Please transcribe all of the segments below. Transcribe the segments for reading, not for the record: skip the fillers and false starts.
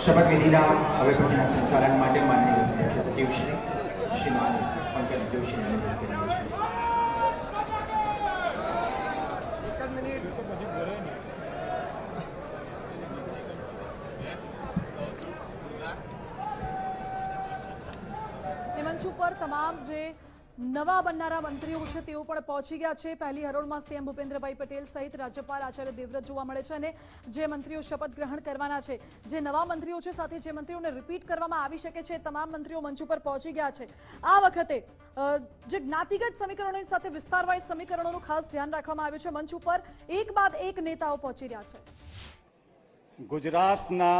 શપથવિધિના હવે પછીના સંચાલન માટે માનનીય મુખ્ય સચિવ શ્રીમાન પંકજ જોશીને નિમણૂક કરી છે. મંચ ઉપર તમામ જે નવા બનનારા મંત્રીઓ છે તેઓ પણ પહોંચી ગયા છે. પહેલી હરોળમાં સીએમ ભૂપેન્દ્રભાઈ પટેલ સહિત રાજ્યપાલ આચાર્ય દેવવ્રત જોવા મળે છે અને જે મંત્રીઓ શપથ ગ્રહણ કરવાના છે, જે નવા મંત્રીઓ છે સાથે જે મંત્રીઓને રિપીટ કરવામાં આવી શકે છે, તમામ મંત્રીઓ મંચ ઉપર પહોંચી ગયા છે. આ વખતે જે જ્ઞાતિગત સમીકરણોની સાથે વિસ્તાર વાઇઝ સમીકરણોનું ખાસ ધ્યાન રાખવામાં આવ્યું છે. મંચ ઉપર એક બાદ એક નેતાઓ પહોંચી રહ્યા છે. ગુજરાતના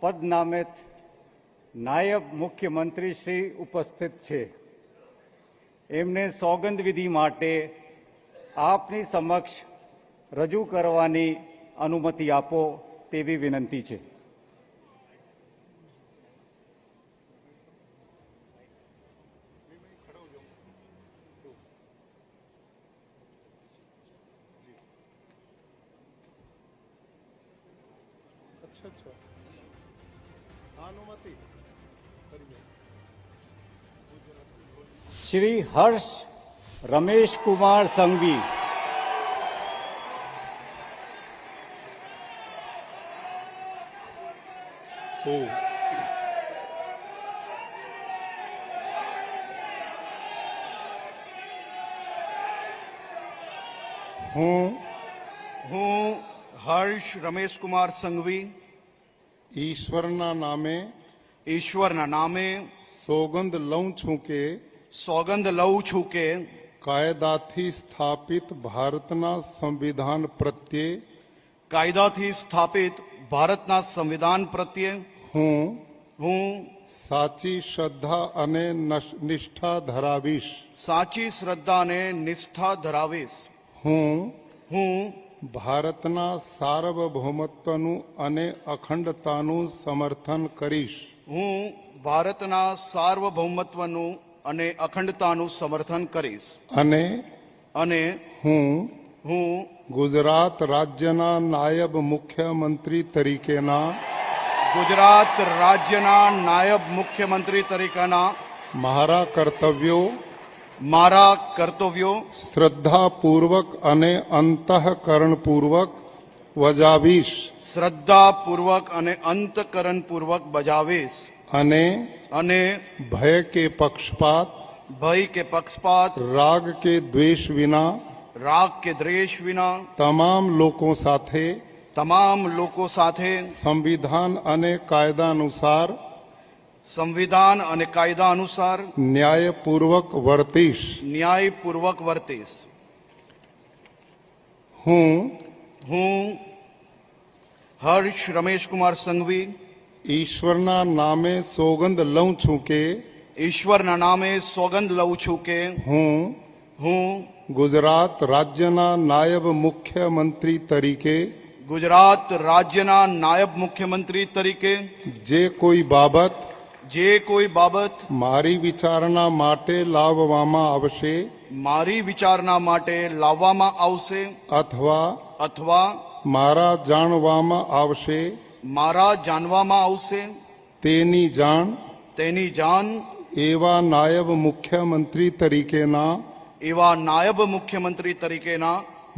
પદનામિત નાયબ મુખ્યમંત્રી શ્રી ઉપસ્થિત છે. એમને સોગંદ વિધિ માટે આપની સમક્ષ રજૂ કરવાની અનુમતિ આપો તેવી વિનંતી છે. श्री हर्ष रमेश कुमार संघवी, હું હર્ષ રમેશ કુમાર સંઘવી ઈશ્વરના નામે સોગંદ લઉં છું કે સોગંદ લઉં છું કે કાયદાથી સ્થાપિત ભારતના સંવિધાન પ્રત્યે હું સાચી શ્રદ્ધા અને નિષ્ઠા ધરાવીશ. હું ભારતના સાર્વભૌમત્વનું અને અખંડતાનું સમર્થન કરીશ. અને હું ગુજરાત રાજ્યના નાયબ મુખ્યમંત્રી તરીકેના મારા કર્તવ્યો શ્રદ્ધાપૂર્વક અને અંતઃકરણપૂર્વક બજાવીશ. અને ભય કે પક્ષપાત રાગ કે દ્વેષ વિના તમામ લોકો સાથે સંવિધાન અને કાયદા અનુસાર ન્યાયપૂર્વક વર્તીશ. હું હર્ષ રમેશ કુમાર સંઘવી ઈશ્વરના નામે સોગંદ લઉં છું કે હું ગુજરાત રાજ્યના નાયબ મુખ્યમંત્રી તરીકે જે કોઈ બાબત મારી વિચારણા માટે લાવવામાં આવશે અથવા મારા જાણવામાં આવશે તેની જાણ એવા નાયબ મુખ્યમંત્રી તરીકેના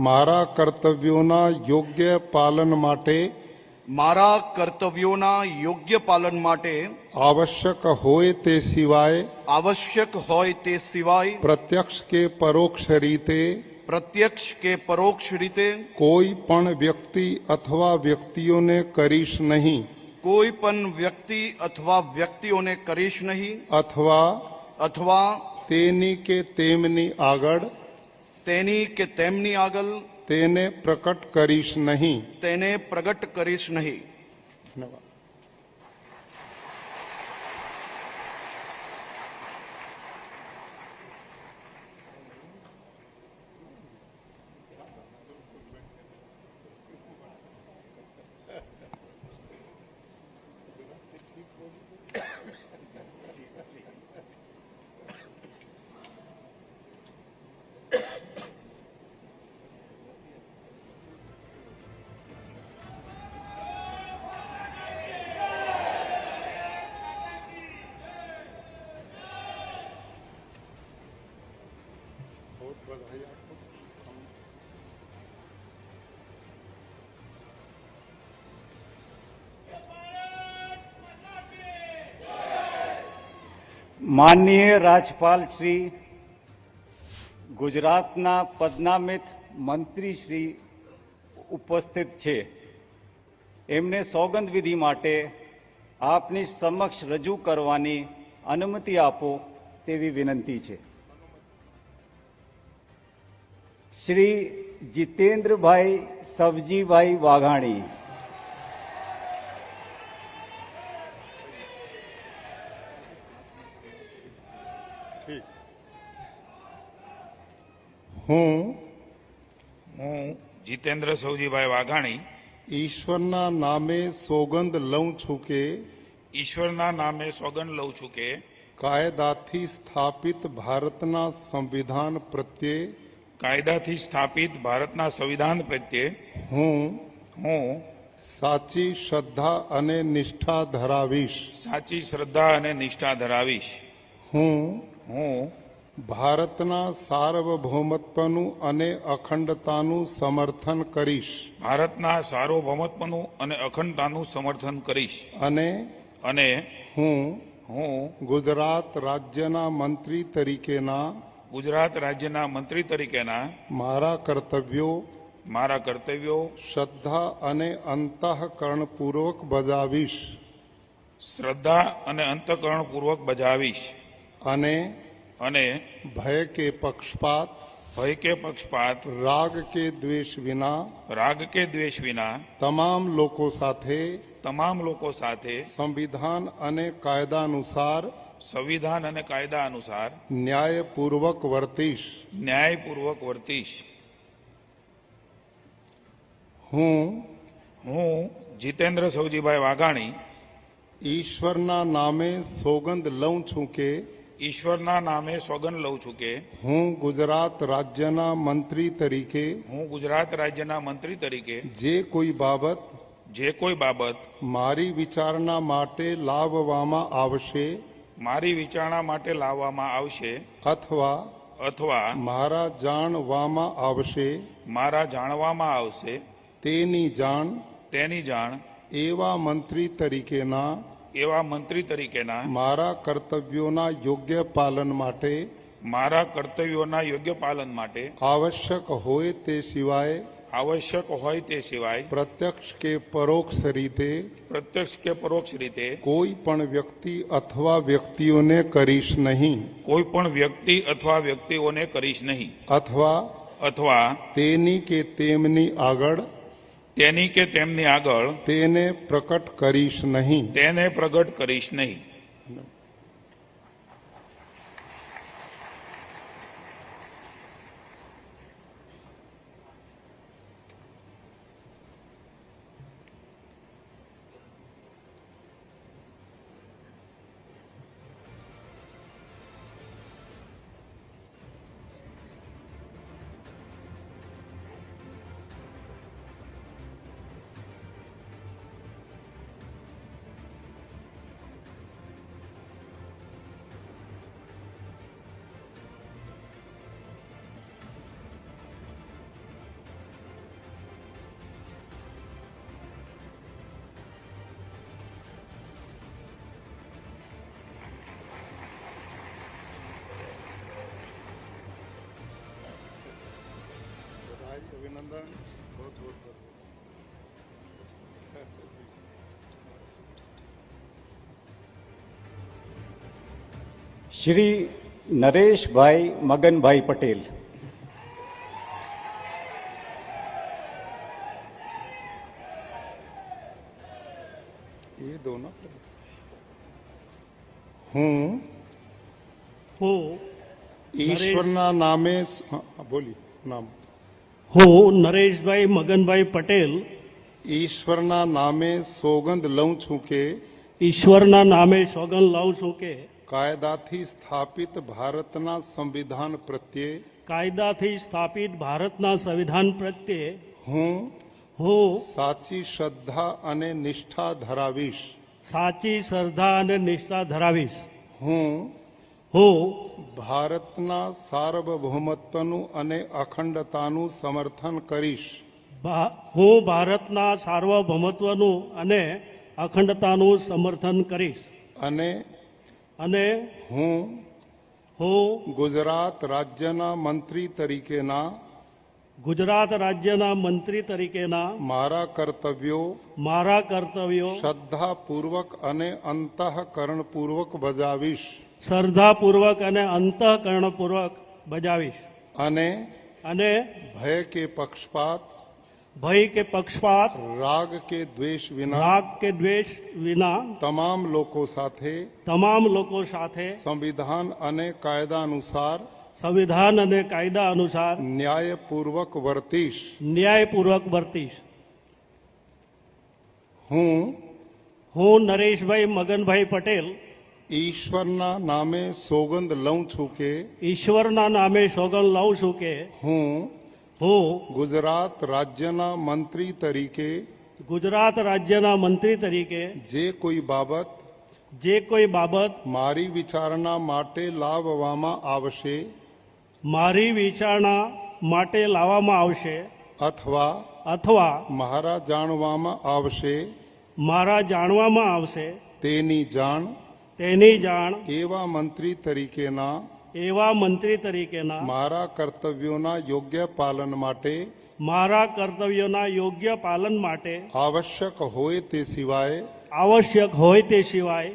મારા કર્તવ્યોના યોગ્ય પાલન માટે આવશ્યક હોય તે સિવાય પ્રત્યક્ષ કે પરોક્ષ રીતે કોઈ પણ વ્યક્તિ અથવા વ્યક્તિઓને કરીશ નહીં. અથવા તેની કે તેમની આગળ તેને પ્રગટ કરીશ નહીં. ધન્યવાદ. માનનીય રાજપાલ શ્રી, ગુજરાતના પદનામિત મંત્રી શ્રી ઉપસ્થિત છે. એમને સોગંદ વિધિ માટે આપની સમક્ષ રજૂ કરવાની અનુમતિ આપો તેવી વિનંતી છે. શ્રી જીતેન્દ્રભાઈ સવજીભાઈ વાઘાણી. હું જીતેન્દ્ર સૌજીભાઈ વાઘાણી ઈશ્વરના નામે સોગંદ લઉં છું કે ઈશ્વરના નામે સોગંદ લઉં છું કે કાયદાથી સ્થાપિત ભારતના સંવિધાન પ્રત્યે કાયદાથી સ્થાપિત ભારતના સંવિધાન પ્રત્યે હું સાચી શ્રદ્ધા અને નિષ્ઠા ધરાવીશ. સાચી શ્રદ્ધા અને નિષ્ઠા ધરાવીશ. હું ભારતના સાર્વભૌમત્વનું અને અખંડતાનું સમર્થન કરીશ. ભારતના સાર્વભૌમત્વનું અને અખંડતાનું સમર્થન કરીશ. અને હું ગુજરાત રાજ્યના મંત્રી તરીકેના ગુજરાત રાજ્યના મંત્રી તરીકેના મારા કર્તવ્યો શ્રદ્ધા અને અંતઃકરણપૂર્વક બજાવીશ. શ્રદ્ધા અને અંતઃકરણપૂર્વક બજાવીશ. અને ભય કે પક્ષપાત રાગ કે દ્વેષ વિના તમામ લોકો સાથે સંવિધાન અને કાયદા અનુસાર ન્યાયપૂર્વક વર્તીશ. હું જીતેન્દ્ર સૌજીભાઈ વાઘાણી ઈશ્વરના નામે સોગંદ લઉં છું કે ઈશ્વરના નામે સોગંદ લઉં છું કે હું ગુજરાત રાજ્યના મંત્રી તરીકે જે કોઈ બાબત મારી વિચારણા માટે લાવવામાં આવશે અથવા મારા જાણવામાં આવશે તેની જાણ એવા મંત્રી તરીકેના મારા કર્તવ્યોના યોગ્ય પાલન માટે આવશ્યક હોય તે સિવાય પ્રત્યક્ષ કે પરોક્ષ રીતે કોઈ પણ વ્યક્તિ અથવા વ્યક્તિઓને કરીશ નહીં. અથવા તેની કે તેમની આગળ તેને પ્રગટ કરીશ નહીં. અભિનંદન. શ્રી નરેશભાઈ મગનભાઈ પટેલ. હું ઈશ્વરના નામે હું નરેશભાઈ મગનભાઈ પટેલ ઈશ્વરના નામે સોગંદ લઉં છું કે ઈશ્વરના નામે સોગંદ લઉં છું કે કાયદાથી સ્થાપિત ભારતના સંવિધાન પ્રત્યે હું સાચી શ્રદ્ધા અને નિષ્ઠા ધરાવીશ. હું ભારતના સાર્વભૌમત્વનું અને અખંડતાનું સમર્થન કરીશ. અને અને હું ગુજરાત રાજ્યના મંત્રી તરીકેના ગુજરાત રાજ્યના મંત્રી તરીકેના મારા કર્તવ્યો શ્રદ્ધાપૂર્વક અને અંતઃકરણપૂર્વક બજાવીશ શ્રદ્ધાપૂર્વક અને અંતઃકરણપૂર્વક બજાવીશ અને અને ભય કે પક્ષપાત ભય કે પક્ષપાત રાગ કે દ્વેષ વિના રાગ કે દ્વેષ વિના તમામ લોકો સાથે સંવિધાન અને કાયદા અનુસાર ન્યાયપૂર્વક વર્તીશ. હું નરેશભાઈ મગનભાઈ પટેલ ઈશ્વરના નામે સોગંદ લઉં છું કે હું ગુજરાત રાજ્યના મંત્રી તરીકે જે કોઈ બાબત મારી વિચારણા માટે લાવવામાં આવશે અથવા મારા જાણવામાં આવશે તેની જાણ એવા મંત્રી તરીકેના મારા કર્તવ્યોના યોગ્ય પાલન માટે આવશ્યક હોય તે સિવાય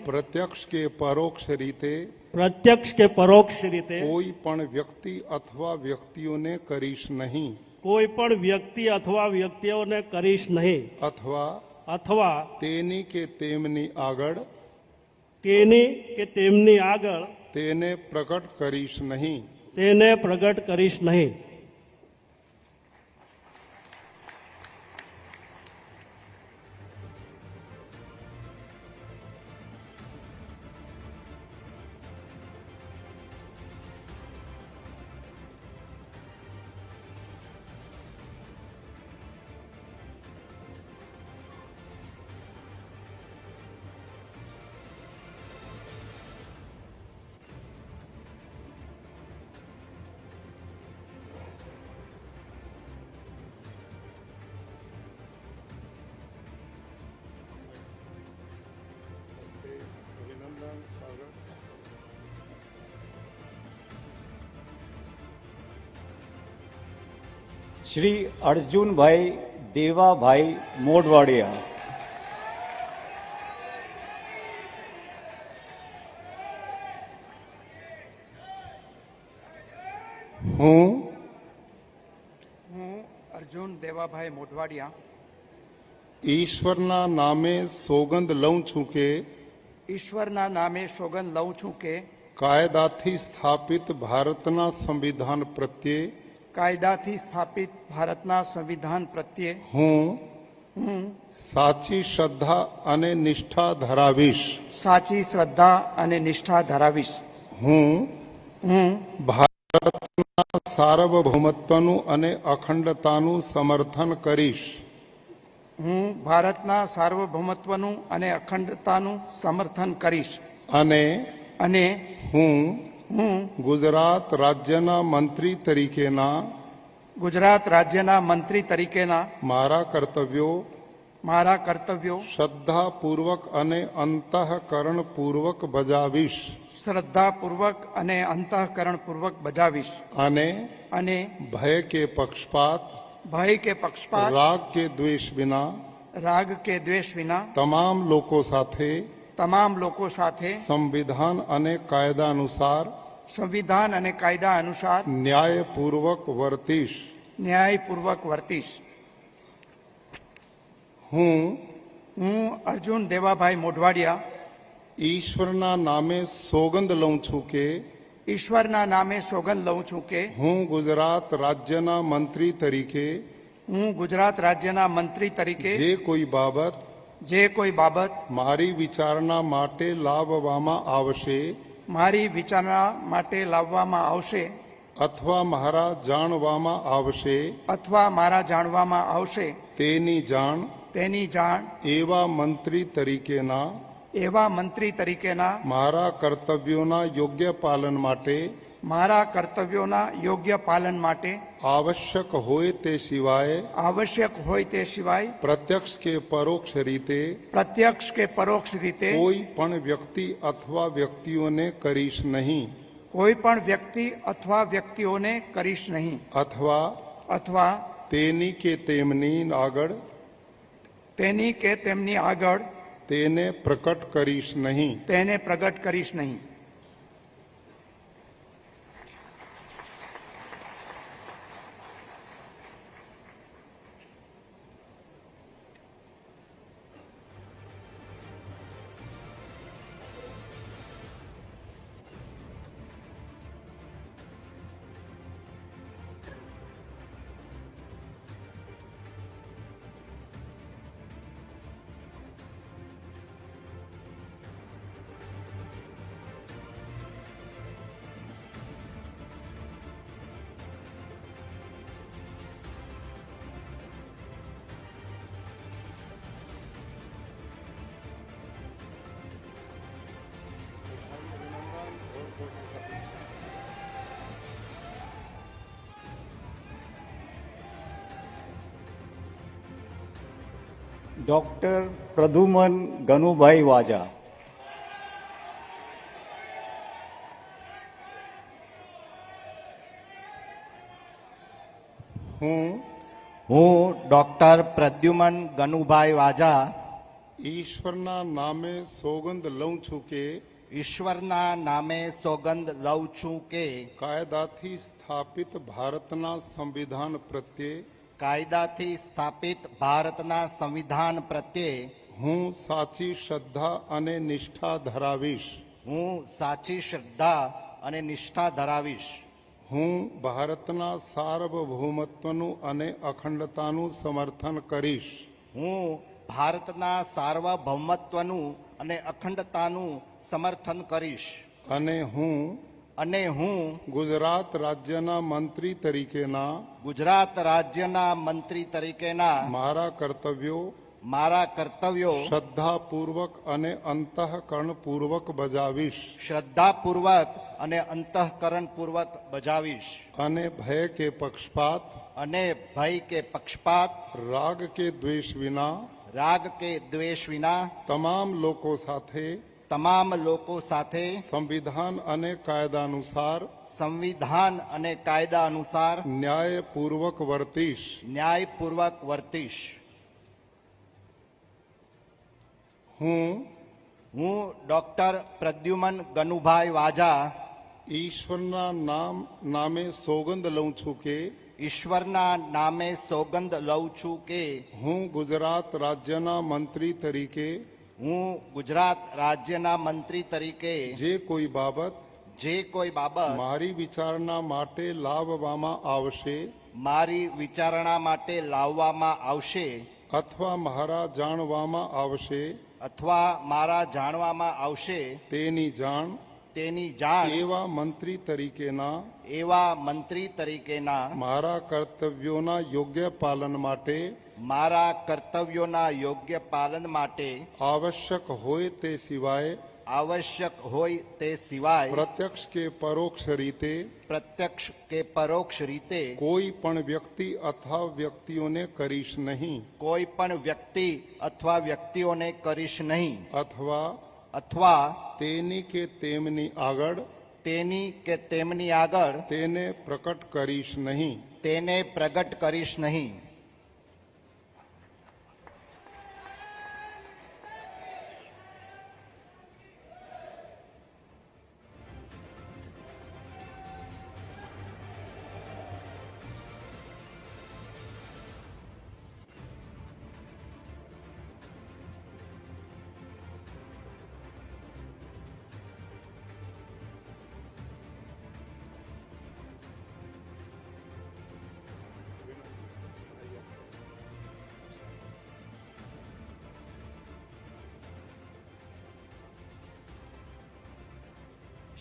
પ્રત્યક્ષ કે પરોક્ષ રીતે કોઈ પણ વ્યક્તિ અથવા વ્યક્તિઓને કરીશ નહીં અથવા તેની કે તેમની આગળ તેને પ્રગટ કરીશ નહીં. શ્રી અર્જુનભાઈ દેવાભાઈ મોઢવાડિયા. હું અર્જુન દેવાભાઈ મોઢવાડિયા ઈશ્વરના નામે સોગંદ લઉં છું કે કાયદાથી સ્થાપિત ભારતના સંવિધાન પ્રત્યે હું સાચી શ્રદ્ધા અને નિષ્ઠા ધરાવીશ. હું ભારતના સાર્વભૌમત્વનું અને અખંડતાનું સમર્થન કરીશ. અને હું ગુજરાત રાજ્યના મંત્રી તરીકેના મારા કર્તવ્યો શ્રદ્ધાપૂર્વક અને અંતઃકરણપૂર્વક બજાવીશ. અને ભય કે પક્ષપાત રાગ કે દ્વેષ વિના તમામ લોકો સાથે સંવિધાન અને કાયદા અનુસાર ન્યાયપૂર્વક વર્તીશ. હું અર્જુન દેવાભાઈ મોઢવાડિયા ઈશ્વરના નામે સોગંદ લઉં છું કે હું ગુજરાત રાજ્યના મંત્રી તરીકે જે કોઈ બાબત મારી વિચારણા માટે લાવવામાં આવશે અથવા મારા જાણવામાં આવશે તેની જાણ એવા મંત્રી તરીકેના મારા કર્તવ્યોના યોગ્ય પાલન માટે મારા કર્તવ્યોના યોગ્ય પાલન માટે આવશ્યક હોય તે સિવાય આવશ્યક હોય તે સિવાય પ્રત્યક્ષ કે પરોક્ષ રીતે પ્રત્યક્ષ કે પરોક્ષ રીતે કોઈ પણ વ્યક્તિ અથવા વ્યક્તિઓને કરીશ નહીં કોઈ પણ વ્યક્તિ અથવા વ્યક્તિઓને કરીશ નહીં અથવા તેની કે તેમની આગળ તેને પ્રકટ કરીશ નહીં. તેને પ્રગટ કરીશ નહીં. ડૉક્ટર પ્રદ્યુમન ગનુભાઈ વાજા, હું ડોક્ટર પ્રદ્યુમન ગનુભાઈ વાજા ઈશ્વરના નામે સોગંદ લઉં છું કે ઈશ્વરના નામે સોગંદ લઉં છું કે કાયદાથી સ્થાપિત ભારતના સંવિધાન પ્રત્યે કાયદાથી સ્થાપિત ભારતના સંવિધાન પ્રત્યે હું સાચી શ્રદ્ધા અને નિષ્ઠા ધરાવીશ. હું સાચી શ્રદ્ધા અને નિષ્ઠા ધરાવીશ. હું ભારતના સાર્વભૌમત્વનું અને અખંડતાનું સમર્થન કરીશ. હું ભારતના સાર્વભૌમત્વનું અને અખંડતાનું સમર્થન કરીશ. અને હું ગુજરાત રાજ્યના મંત્રી તરીકેના ગુજરાત રાજ્યના મંત્રી તરીકેના મારા કર્તવ્યો શ્રદ્ધાપૂર્વક અને અંતઃકરણપૂર્વક બજાવીશ. શ્રદ્ધાપૂર્વક અને અંતઃકરણપૂર્વક બજાવીશ. અને ભય કે પક્ષપાત રાગ કે દ્વેષ વિના તમામ લોકો સાથે સંવિધાન અને કાયદા અનુસાર ન્યાયપૂર્વક વર્તીશ. હું ડોક્ટર પ્રદ્યુમન ગનુભાઈ વાજા ઈશ્વરના નામે સોગંદ લઉં છું કે ઈશ્વરના નામે સોગંદ લઉં છું કે હું ગુજરાત રાજ્યના મંત્રી તરીકે જે કોઈ બાબત મારી વિચારણા માટે લાવવામાં આવશે અથવા મારા જાણવામાં આવશે તેની જાણ એવા મંત્રી તરીકેના મારા કર્તવ્યોના યોગ્ય પાલન માટે આવશ્યક હોય તે સિવાય પ્રત્યક્ષ કે પરોક્ષ રીતે કોઈ પણ વ્યક્તિ અથવા વ્યક્તિઓને કરીશ નહીં. અથવા તેની કે તેમની આગળ તેને પ્રગટ કરીશ નહીં.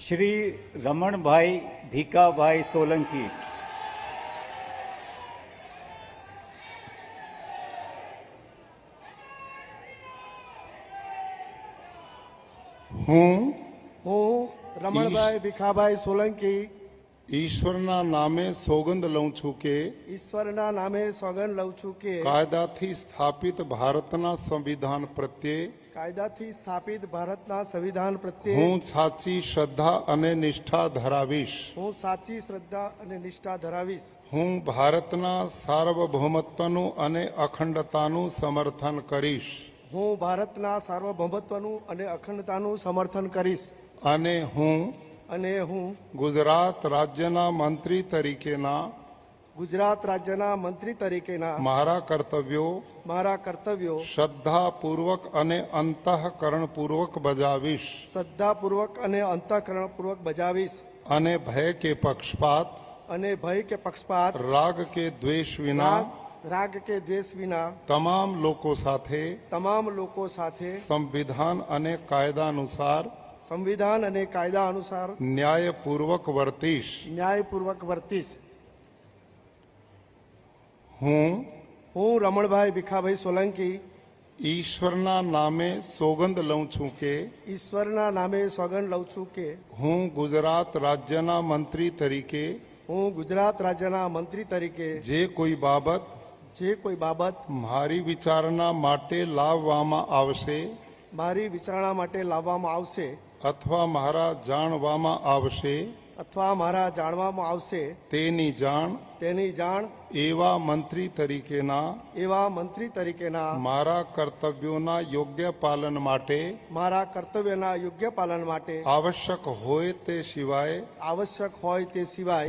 શ્રી રમણભાઈ ભીકાભાઈ સોલંકી, હું રમણભાઈ ભીખાભાઈ સોલંકી ઈશ્વરના નામે સોગંદ લઉં છું કે ઈશ્વરના નામે સોગંદ લઉં છું કે કાયદાથી સ્થાપિત ભારતના સંવિધાન પ્રત્યે કાયદાથી સ્થાપિત ભારતના સંવિધાન પ્રત્યે હું સાચી શ્રદ્ધા અને નિષ્ઠા ધરાવીશ. હું સાચી શ્રદ્ધા અને નિષ્ઠા ધરાવીશ. હું ભારતના સાર્વભૌમત્વનું અને અખંડતાનું સમર્થન કરીશ. હું ભારતના સાર્વભૌમત્વનું અને અખંડતાનું સમર્થન કરીશ. અને હું હું ગુજરાત રાજ્યના મંત્રી તરીકેના ગુજરાત રાજ્યના મંત્રી તરીકેના મારા કર્તવ્યો શ્રદ્ધાપૂર્વક અને અંતઃકરણપૂર્વક બજાવીશ. શ્રદ્ધાપૂર્વક અને અંતઃકરણપૂર્વક બજાવીશ. અને ભય કે પક્ષપાત રાગ કે દ્વેષ વિના તમામ લોકો સાથે સંવિધાન અને કાયદા અનુસાર ન્યાયપૂર્વક વર્તીશ. હું રમણભાઈ ભીખાભાઈ સોલંકી ઈશ્વરના નામે સોગંદ લઉં છું કે ઈશ્વરના નામે સોગંદ લઉં છું કે હું ગુજરાત રાજ્યના મંત્રી તરીકે જે કોઈ બાબત મારી વિચારણા માટે લાવવામાં આવશે અથવા મારા જાણવામાં આવશે તેની જાણ એવા મંત્રી તરીકેના મારા કર્તવ્યોના યોગ્ય પાલન માટે આવશ્યક હોય તે સિવાય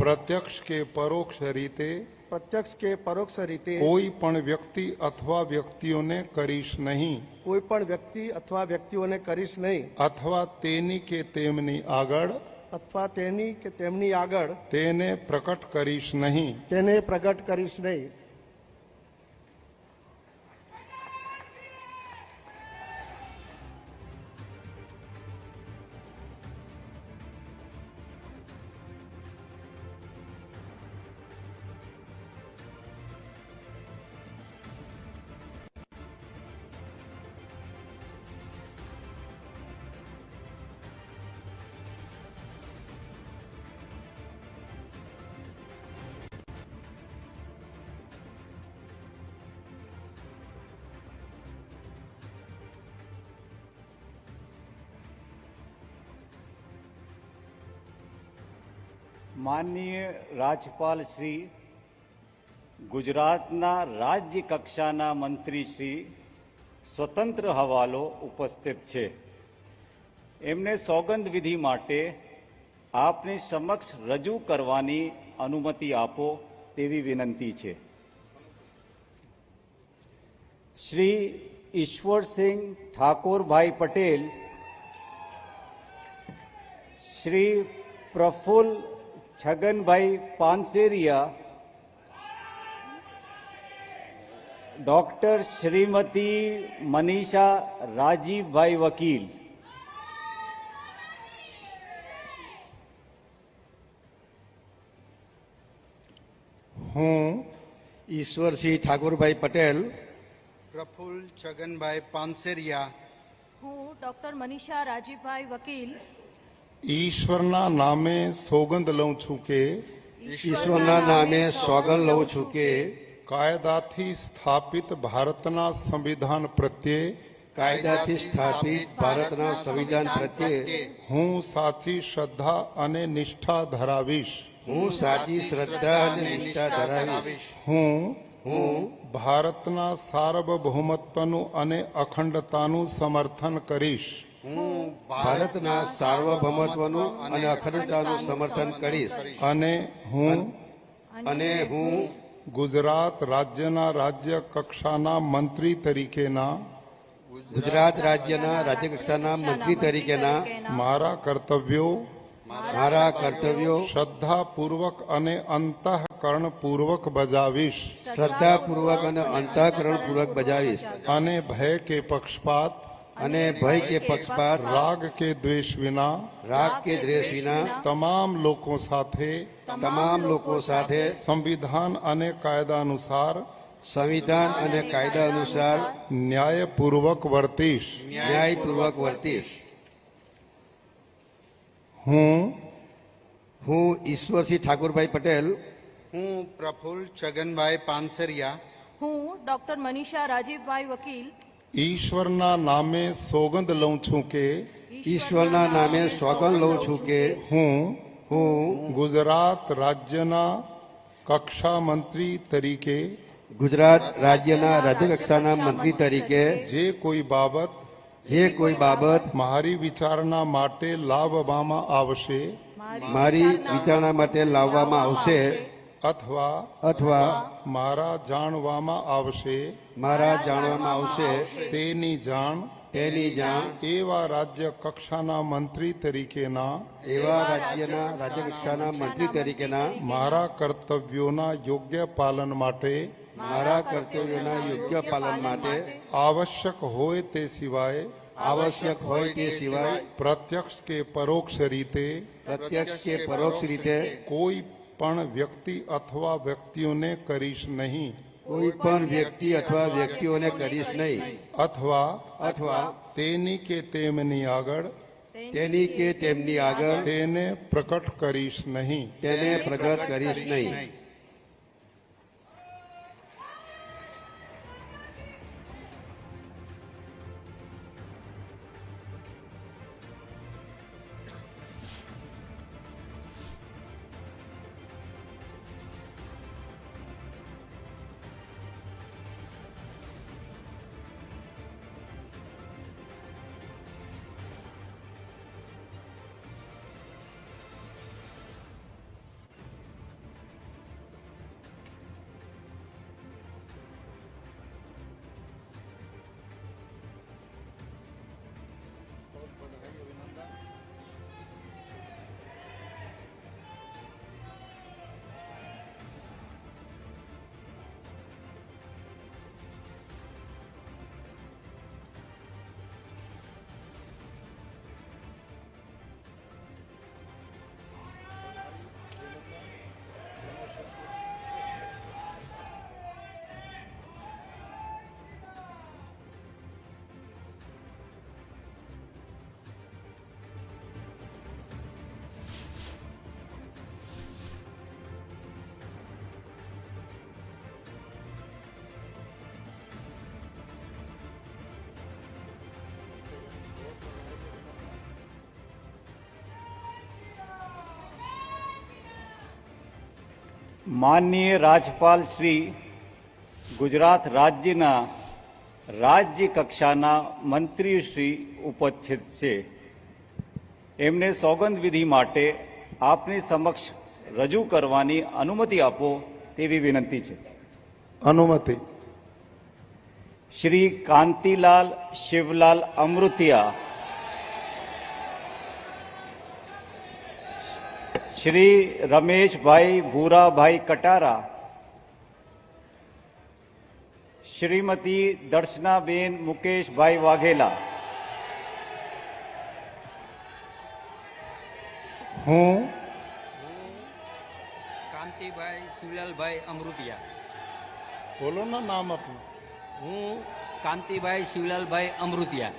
પ્રત્યક્ષ કે પરોક્ષ રીતે કોઈ પણ વ્યક્તિ અથવા વ્યક્તિઓને કરીશ નહીં. અથવા તેની કે તેમની આગળ તેને પ્રકટ કરીશ નહીં. માનનીય રાજ્યપાલ શ્રી, ગુજરાતના રાજ્ય કક્ષાના મંત્રી શ્રી સ્વતંત્ર હવાલો ઉપસ્થિત છે. એમને સોગંદ વિધિ માટે આપની સમક્ષ રજૂ કરવાની અનુમતિ આપો તેવી વિનંતી છે. શ્રી ઈશ્વરસિંહ ઠાકોરભાઈ પટેલ, શ્રી પ્રફુલ્લ છગનભાઈ પાનસેરિયા, ડોક્ટર શ્રીમતી મનીષા રાજીવભાઈ વકીલ, હું ઈશ્વરસિંહ ઠાકોરભાઈ પટેલ, પ્રફુલ્લ છગનભાઈ પાનસેરિયા, હું ડોક્ટર મનીષા રાજીવભાઈ વકીલ ઈશ્વરના નામે સોગંદ લઉં છું કે કાયદાથી સ્થાપિત ભારતના સંવિધાન પ્રત્યે હું સાચી શ્રદ્ધા અને નિષ્ઠા ધરાવીશ. હું ભારતના સાર્વભૌમત્વનું અને અખંડતાનું સમર્થન કરીશ. અને હું ગુજરાત રાજ્યના રાજ્ય કક્ષાના મંત્રી તરીકેના મારા કર્તવ્યો શ્રદ્ધાપૂર્વક અને અંતઃકરણપૂર્વક બજાવીશ. અને ભય કે પક્ષપાત રાગ કે દ્વેષ વિના તમામ લોકો સાથે સંવિધાન અને કાયદા અનુસાર ન્યાયપૂર્વક વર્તીશ. હું હું ઈશ્વરસિંહ ઠાકુરભાઈ પટેલ હું પ્રફુલ્લ છગનભાઈ પાનસરિયા હું ડોક્ટર મનીષા રાજીભાઈ વકીલ ઈશ્વરના નામે સોગંદ લઉં છું કે ઈશ્વરના નામે સોગંદ લઉં છું કે હું હું ગુજરાત રાજ્યના કક્ષા મંત્રી તરીકે ગુજરાત રાજ્યના રાજ્યકક્ષાના મંત્રી તરીકે જે કોઈ બાબત મારી વિચારણા માટે લાવવામાં આવશે મારી વિચારણા માટે લાવવામાં આવશે અથવા મારા જાણવામાં આવશે તેની જાણ એવા રાજ્ય કક્ષાના મંત્રી તરીકેના રાજ્યકક્ષાના મંત્રી તરીકેના મારા કર્તવ્યોના યોગ્ય પાલન માટે આવશ્યક હોય તે સિવાય પ્રત્યક્ષ કે પરોક્ષ રીતે કોઈ પણ વ્યક્તિ અથવા વ્યક્તિઓને કરીશ નહીં અથવા તેની કે તેમની આગળ તેને પ્રકટ કરીશ નહીં માનનીય રાજ્યપાલ શ્રી ગુજરાત રાજ્યના રાજ્ય કક્ષાના મંત્રી શ્રી ઉપસ્થિત છે. એમને સોગંદ વિધિ માટે આપની સમક્ષ રજૂ કરવાની અનુમતિ આપો તેવી વિનંતી છે. અનુમતિ. શ્રી કાંતિલાલ શિવલાલ અમૃતિયા, શ્રી રમેશભાઈ ભૂરાભાઈ કટારા, શ્રીમતી દર્શનાબેન મુકેશભાઈ વાઘેલા, હું કાંતિભાઈ શિવલાલભાઈ અમૃતિયા. બોલો ના નામ આપનું. હું કાંતિભાઈ શિવલાલભાઈ અમૃતિયા.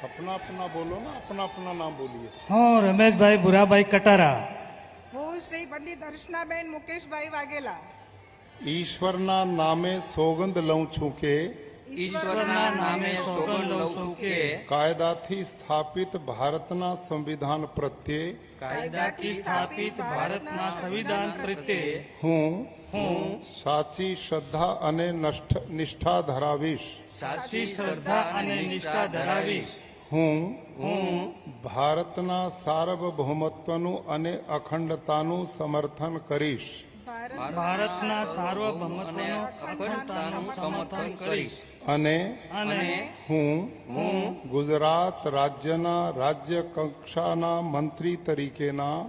अपना बोलो ना, अपना नाम बोलिए. હું રમેશભાઈ ભૂરાભાઈ કટારા. હું શ્રી પંડિત દર્શનાબેન મુકેશભાઈ વાઘેલા. ઈશ્વરના નામે સોગંદ લઉં છું કે ઈશ્વરના નામે સોગંદ લઉં છું કે કાયદાથી સ્થાપિત ભારતના સંવિધાન પ્રત્યે કાયદાથી સ્થાપિત ભારતના સંવિધાન પ્રત્યે હું સાચી શ્રદ્ધા અને નિષ્ઠા ધરાવીશ. સાચી શ્રદ્ધા અને નિષ્ઠા ધરાવીશ. હું ભારતના સાર્વભૌમત્વનું અને અખંડતાનું સમર્થન કરીશ. ભારતના સાર્વભૌમત્વનું અખંડતાનું સમર્થન કરીશ. અને હું ગુજરાત રાજ્યના રાજ્ય કક્ષાના મંત્રી તરીકેના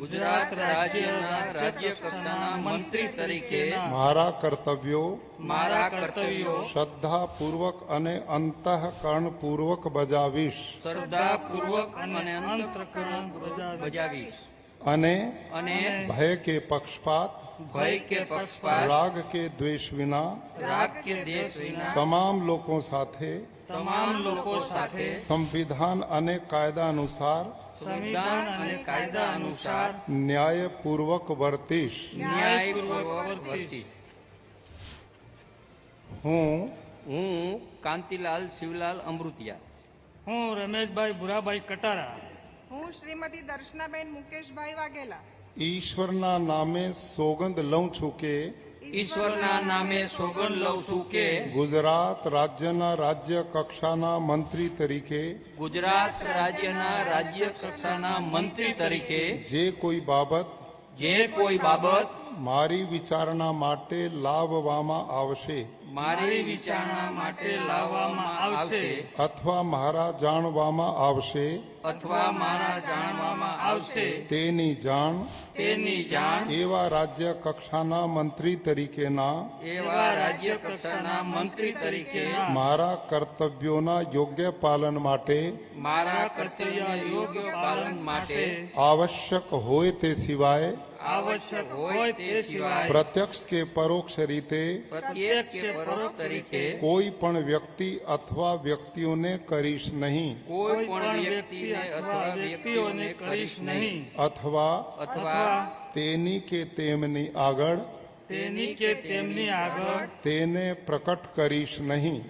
ગુજરાત રાજ્યના રાજ્ય કક્ષાના મંત્રી તરીકે મારા કર્તવ્યો શ્રદ્ધાપૂર્વક અને અંતઃકરણપૂર્વક બજાવીશ. બજાવીશ. અને ભય કે પક્ષપાત રાગ કે દ્વેષ વિના તમામ લોકો સાથે સંવિધાન અને કાયદા અનુસાર સંવિધાન અને કાયદા અનુસાર ન્યાયપૂર્વક વર્તીશ. ન્યાયપૂર્વક વર્તીશ. હું કાંતિલાલ શિવલાલ અમૃતિયા હું રમેશભાઈ ભુરાભાઈ કટારા હું શ્રીમતી દર્શનાબેન મુકેશભાઈ વાઘેલા ઈશ્વરના નામે સોગંદ લઉં છું કે ઈશ્વરના નામે સોગંદ લઉં છું કે ગુજરાત રાજ્યના રાજ્ય કક્ષાના મંત્રી તરીકે ગુજરાત રાજ્યના રાજ્ય કક્ષાના મંત્રી તરીકે જે કોઈ બાબત મારી વિચારણા માટે લાવવામાં આવશે મારી વિચારણા માટે લાવવામાં આવશે અથવા મારા જાણવામાં આવશે તેની જાણ એવા રાજ્ય કક્ષાના મંત્રી તરીકેના મારા કર્તવ્યોના યોગ્ય પાલન માટે આવશ્યક હોય તે સિવાય પ્રત્યક્ષ કે પરોક્ષ રીતે કોઈ પણ વ્યક્તિ અથવા વ્યક્તિઓને કરીશ નહીં અથવા તેની કે તેમની આગળ તેને પ્રકટ કરીશ નહીં.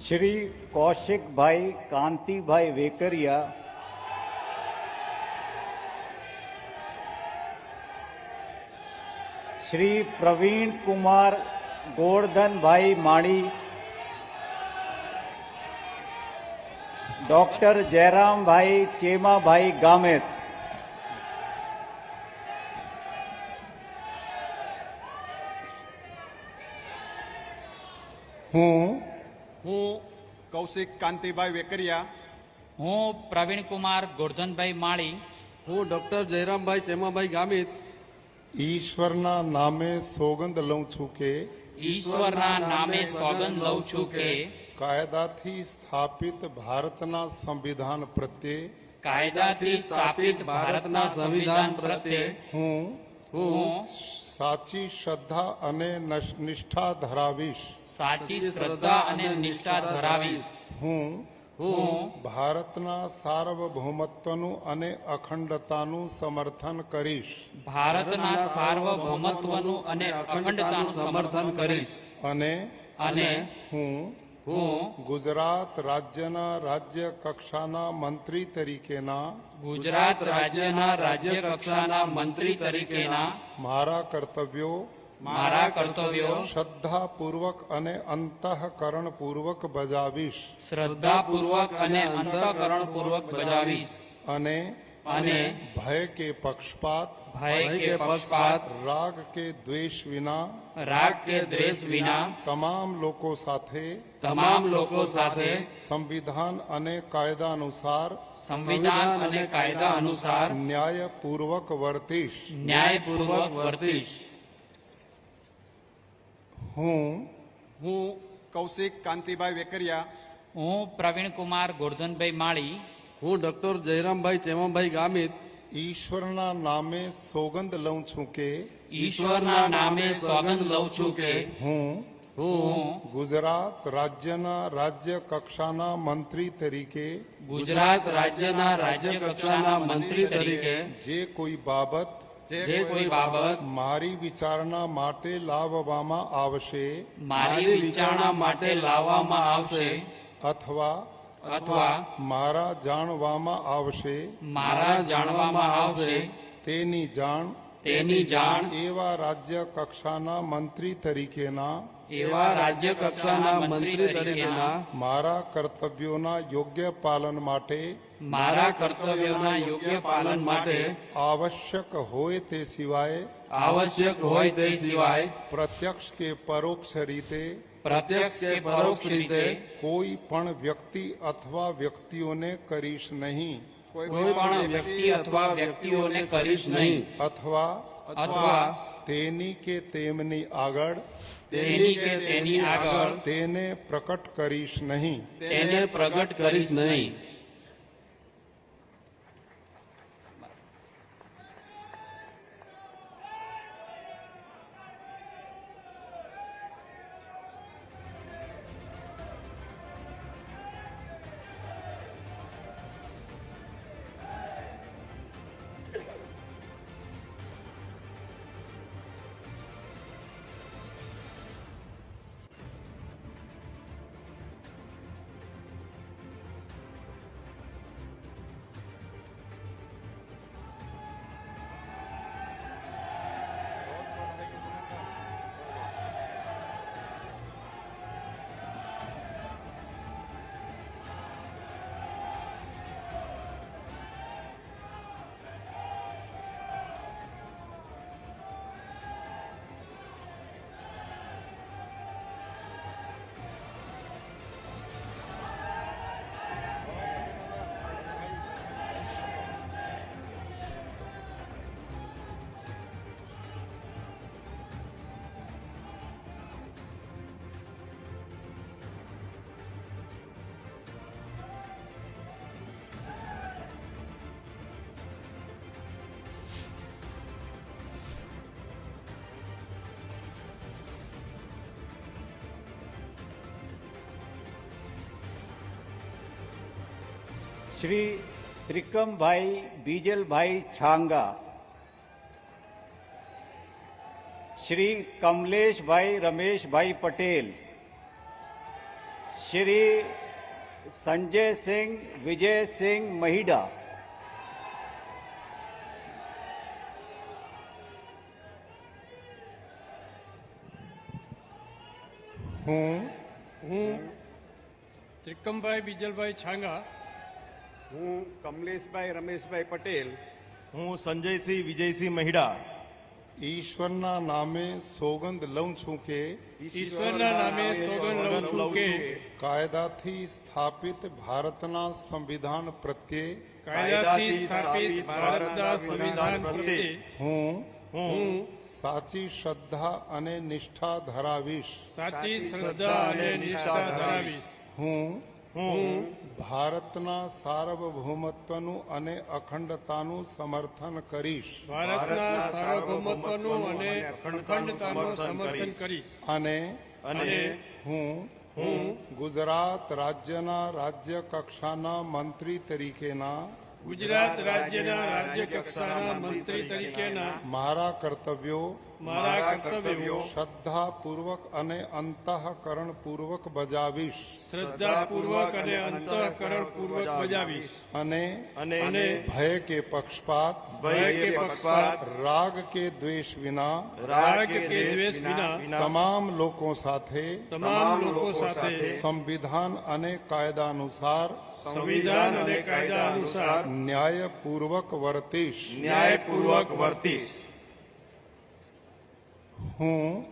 શ્રી કૌશિકભાઈ કાંતિભાઈ વેકરિયા, શ્રી પ્રવીણ કુમાર ગોરધનભાઈ માળી, ડોક્ટર જયરામભાઈ ચેમાભાઈ ગામેત, હું કૌશિક કાંતિભાઈ વેકરિયા, હું પ્રવીણ કુમાર ગોરધનભાઈ માળી, હું ડોક્ટર જયરામભાઈ ચેમાભાઈ ગામિત ઈશ્વરના નામે સોગંદ લઉં છું કે ઈશ્વરના નામે સોગંદ લઉં છું કે કાયદાથી સ્થાપિત ભારતના સંવિધાન પ્રત્યે ભારતના સંવિધાન પ્રત્યે હું સાચી શ્રદ્ધા અને નિષ્ઠા ધરાવીશ. હું ભારતના સાર્વભૌમત્વનું અને અખંડતાનું સમર્થન કરીશ. અને હું ગુજરાત રાજ્યના રાજ્ય કક્ષાના મંત્રી તરીકેના મારા કર્તવ્યો શ્રદ્ધાપૂર્વક અને અંતઃકરણપૂર્વક બજાવીશ. અને અને भय के पक्षपात ભય કે પક્ષપાત राग के द्वेष विना રાગ કે દ્વેષ વિના તમામ લોકો સાથે તમામ લોકો સાથે સંવિધાન અને કાયદા અનુસાર સંવિધાન અને કાયદા અનુસાર ન્યાયપૂર્વક વર્તીશ. ન્યાયપૂર્વક વર્તીશ. હું હું કૌશિક કાંતિભાઈ વેકરિયા હું પ્રવીણકુમાર ગોરધનભાઈ માળી હું ડોક્ટર જયરામભાઈ ચેમાભાઈ ગામિત ઈશ્વરના નામે સોગંદ લઉં છું કે ઈશ્વરના નામે સોગંદ લઉં છું કે હું હું ગુજરાત રાજ્યના રાજ્ય કક્ષાના મંત્રી તરીકે ગુજરાત રાજ્યના રાજ્ય કક્ષાના મંત્રી તરીકે જે કોઈ બાબત જે કોઈ બાબત મારી વિચારણા માટે લાવવામાં આવશે મારી વિચારણા માટે લાવવામાં આવશે અથવા અથવા મારા જાણવામાં આવશે મારા જાણવામાં આવશે તેની જાણ તેની જાણ એવા રાજ્ય કક્ષાના મંત્રી તરીકેના એવા રાજ્ય કક્ષાના મંત્રી તરીકેના મારા કર્તવ્યોના યોગ્ય પાલન માટે મારા કર્તવ્યોના યોગ્ય પાલન માટે આવશ્યક હોય તે સિવાય આવશ્યક હોય તે સિવાય પ્રત્યક્ષ કે પરોક્ષ રીતે પ્રત્યક્ષ કે પરોક્ષ રીતે કોઈ પણ વ્યક્તિ અથવા વ્યક્તિઓને કરીશ નહીં કોઈ પણ વ્યક્તિ અથવા વ્યક્તિઓને કરીશ નહીં અથવા અથવા તેની કે તેમની આગળ તેની કે તેની આગળ તેને પ્રકટ કરીશ નહીં. તેને પ્રગટ કરીશ નહીં. શ્રી ત્રિકમભાઈ બીજલભાઈ છાંગા, શ્રી કમલેશભાઈ રમેશભાઈ પટેલ, શ્રી સંજયસિંહ વિજયસિંહ મહિડા, હું ત્રિકમભાઈ બીજલભાઈ છાંગા હું કમલેશભાઈ રમેશભાઈ પટેલ હું સંજયસિંહ વિજયસિંહ મહિડા ઈશ્વરના નામે સોગંદ લઉં છું કે ઈશ્વરના નામે સોગંદ લઉં છું કે કાયદાથી સ્થાપિત ભારતના સંવિધાન પ્રત્યે કાયદાથી સ્થાપિત ભારતના સંવિધાન પ્રત્યે હું સાચી શ્રદ્ધા અને નિષ્ઠા ધરાવીશ. સાચી શ્રદ્ધા અને નિષ્ઠા ધરાવીશ. હું ભારતના સાર્વભૌમત્વનું અને અખંડતાનું સમર્થન કરીશ. ભારતના સાર્વભૌમત્વનું અને અખંડતાનું સમર્થન કરીશ. અને હું ગુજરાત રાજ્યના રાજ્ય કક્ષાના મંત્રી તરીકેના ગુજરાત રાજ્યના રાજ્ય કક્ષાના મંત્રી તરીકેના મારા કર્તવ્યો મારા કર્તવ્યો શ્રદ્ધાપૂર્વક અને અંતઃકરણપૂર્વક બજાવીશ શ્રદ્ધાપૂર્વક અને અંતઃકરણપૂર્વક બજાવીશ અને અને ભય કે પક્ષપાત રાગ કે દ્વેષ વિના રાગ કે દ્વેષ વિના તમામ લોકો સાથે તમામ લોકો સાથે સંવિધાન અને કાયદા અનુસાર સંવિધાન અને કાયદા અનુસાર ન્યાયપૂર્વક વર્તીશ હું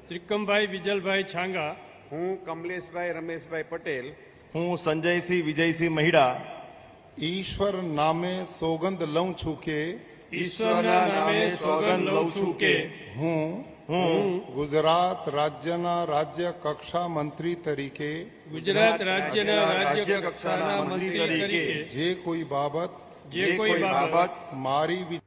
ત્રિકમભાઈ વિજલભાઈ છાંગા હું કમલેશભાઈ રમેશભાઈ પટેલ હું સંજયસિંહ વિજયસિંહ મહિડા ઈશ્વર નામે સોગંદ લઉં છું કે ઈશ્વરના નામે સોગંદ લઉં છું કે હું ગુજરાત રાજ્યના રાજ્ય કક્ષા મંત્રી તરીકે ગુજરાત રાજ્યના રાજ્ય કક્ષાના મંત્રી તરીકે જે કોઈ બાબત મારી કોઈ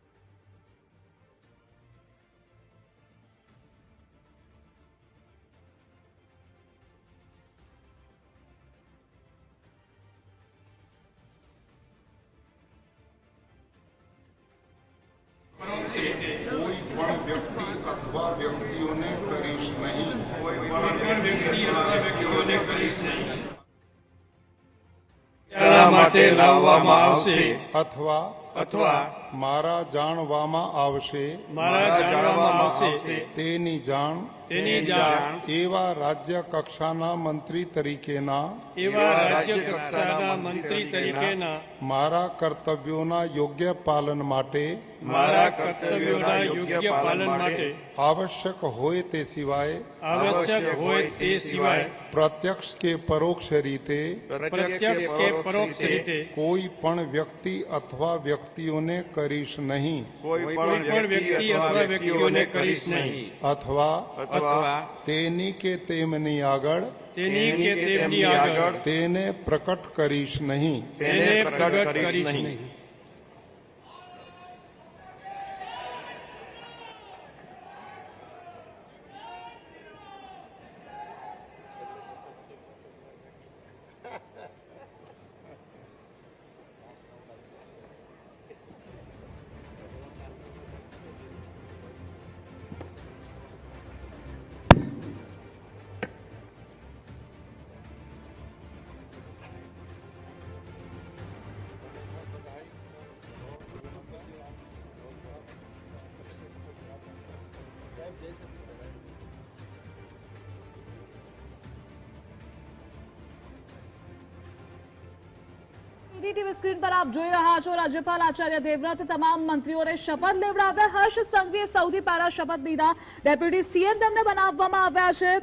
પણ વ્યક્તિ અથવા વ્યક્તિઓને કરીશ નહીં માટે લાવવામાં આવશે અથવા મારા જાણવામાં આવશે તેની જાણ એવા રાજ્ય કક્ષાના મંત્રી તરીકેના મારા કર્તવ્યોના યોગ્ય પાલન માટે આવશ્યક હોય તે સિવાય પ્રત્યક્ષ કે પરોક્ષ રીતે કોઈ પણ વ્યક્તિ અથવા વ્યક્તિઓને કરીશ નહીં અથવા તેની કે તેમની આગળ તેને પ્રકટ કરીશ નહીં ટીવી સ્ક્રીન પર આપ જોઈ રહ્યા છો રાજ્યપાલ આચાર્ય દેવવ્રત તમામ મંત્રીઓને શપથ લેવડાવ્યા. હર્ષ સંઘવીએ સૌથી પહેલા શપથ લીધા. ડેપ્યુટી સીએમ તેમને બનાવવામાં આવ્યા છે.